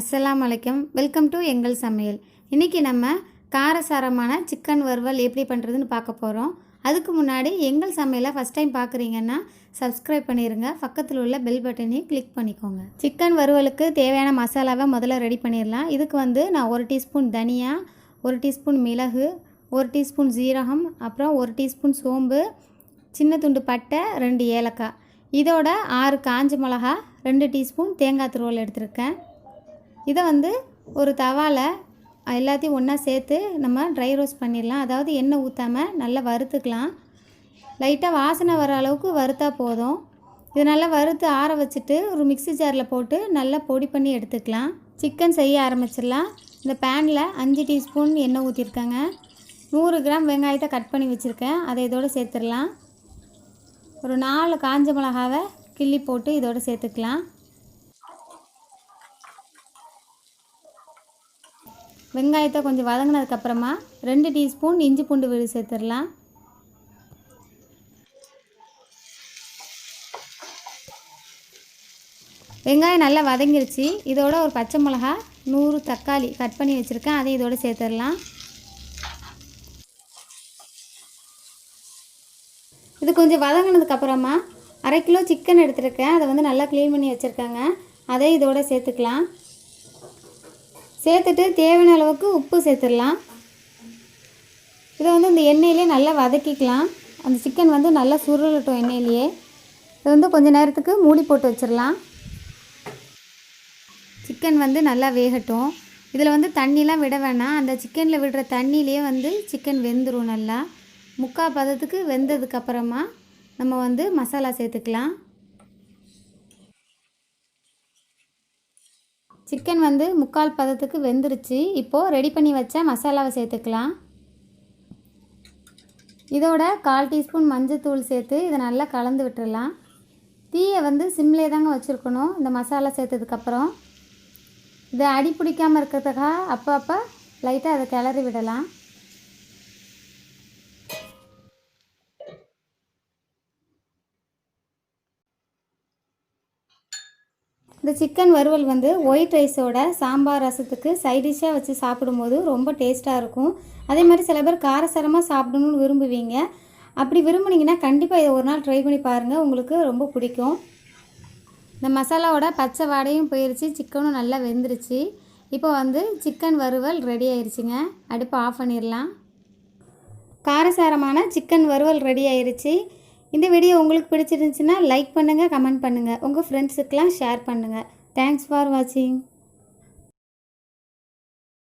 அஸ்ஸலாமு அலைக்கும். Welcome to எங்கள் சமையல். இன்றைக்கி நம்ம காரசாரமான சிக்கன் வறுவல் எப்படி பண்ணுறதுன்னு பார்க்க போகிறோம். அதுக்கு முன்னாடி எங்கள் சமையலை ஃபஸ்ட் டைம் பார்க்குறீங்கன்னா சப்ஸ்கிரைப் பண்ணிடுங்க. பக்கத்தில் உள்ள பெல் பட்டனையும் கிளிக் பண்ணிக்கோங்க. சிக்கன் வறுவலுக்கு தேவையான மசாலாவை முதல்ல ரெடி பண்ணிடலாம். இதுக்கு நான் 1 டீஸ்பூன் தனியா, 1 டீஸ்பூன் மிளகு, 1 டீஸ்பூன் ஜீரகம், அப்புறம் 1 டீஸ்பூன் சோம்பு, சின்ன துண்டு பட்டை, 2 ஏலக்காய், இதோட 6 காஞ்ச மிளகா, 2 டீஸ்பூன் தேங்காய் துருவல் எடுத்திருக்கேன். இதை ஒரு தவாவில் எல்லாத்தையும் ஒன்றா சேர்த்து நம்ம ட்ரை ரோஸ்ட் பண்ணிடலாம். அதாவது எண்ணெய் ஊற்றாமல் நல்லா வறுத்துக்கலாம். லைட்டாக வாசனை வர அளவுக்கு வறுத்தா போதும். இது நல்லா வறுத்து ஆற வச்சுட்டு ஒரு மிக்ஸி ஜாரில் போட்டு நல்லா பொடி பண்ணி எடுத்துக்கலாம். சிக்கன் செய்ய ஆரம்பிச்சிடலாம். இந்த பேனில் 5 டீஸ்பூன் எண்ணெய் ஊற்றிருக்கேங்க. 100 கிராம் வெங்காயத்தை கட் பண்ணி வச்சுருக்கேன். அதை இதோடு சேர்த்துடலாம். ஒரு 4 காஞ்ச மிளகாவை கிள்ளி போட்டு இதோடு சேர்த்துக்கலாம். வெங்காயத்தை கொஞ்சம் வதங்கினதுக்கப்புறமா 2 டீஸ்பூன் இஞ்சி பூண்டு விழுது சேர்த்துடலாம். வெங்காயம் நல்லா வதங்கிருச்சு. இதோட ஒரு பச்சை மிளகா, 100 தக்காளி கட் பண்ணி வச்சுருக்கேன். அதை இதோடு சேர்த்துடலாம். இது கொஞ்சம் வதங்கினதுக்கப்புறமா 1/2 கிலோ சிக்கன் எடுத்துருக்கேன். அதை நல்லா க்ளீன் பண்ணி வச்சுருக்கேங்க. அதை இதோடு சேர்த்துக்கலாம். சேர்த்துட்டு தேவையான அளவுக்கு உப்பு சேர்த்துடலாம். இதை இந்த எண்ணெயிலே நல்லா வதக்கிக்கலாம். அந்த சிக்கன் நல்லா சுருளட்டும் எண்ணெயிலேயே. இது கொஞ்சம் நேரத்துக்கு மூடி போட்டு வச்சிடலாம். சிக்கன் நல்லா வேகட்டும். இதில் தண்ணிலாம் விட வேணாம். அந்த சிக்கனில் விடுற தண்ணியிலே சிக்கன் வெந்துடும். நல்லா 3/4 பதத்துக்கு வெந்ததுக்கப்புறமா நம்ம மசாலா சேர்த்துக்கலாம். சிக்கன் 3/4 பதத்துக்கு வெந்துருச்சு. இப்போது ரெடி பண்ணி வச்ச மசாலாவை சேர்த்துக்கலாம். இதோட 1/4 டீஸ்பூன் மஞ்சத்தூள் சேர்த்து இதை நல்லா கலந்து விட்டுடலாம். தீயை சிம்லே தாங்க வச்சுருக்கணும். இந்த மசாலா சேர்த்ததுக்கப்புறம் இதை அடி பிடிக்காமல் இருக்கிறதுக்காக அப்பப்போ லைட்டாக அதை கிளறி விடலாம். இந்த சிக்கன் வறுவல் ஒயிட் ரைஸோட சாம்பார் ரசத்துக்கு சைடிஷ்ஷாக வச்சு சாப்பிடும்போது ரொம்ப டேஸ்ட்டாக இருக்கும். அதே மாதிரி சில பேர் காரசாரமாக சாப்பிடணும்னு விரும்புவீங்க. அப்படி விரும்புனீங்கன்னா கண்டிப்பாக இதை ஒரு நாள் ட்ரை பண்ணி பாருங்கள். உங்களுக்கு ரொம்ப பிடிக்கும். இந்த மசாலாவோட பச்சை வாடையும் போயிடுச்சு. சிக்கனும் நல்லா வெந்துருச்சு. இப்போ சிக்கன் வறுவல் ரெடி ஆயிடுச்சுங்க. அடுப்பை ஆஃப் பண்ணிடலாம். காரசாரமான சிக்கன் வறுவல் ரெடி ஆயிடுச்சு. இந்த வீடியோ உங்களுக்கு பிடிச்சிருந்துச்சுன்னா லைக் பண்ணுங்கள், கமெண்ட் பண்ணுங்கள், உங்கள் ஃப்ரெண்ட்ஸுக்கெலாம் ஷேர் பண்ணுங்கள். தேங்க்ஸ் ஃபார் வாட்சிங்.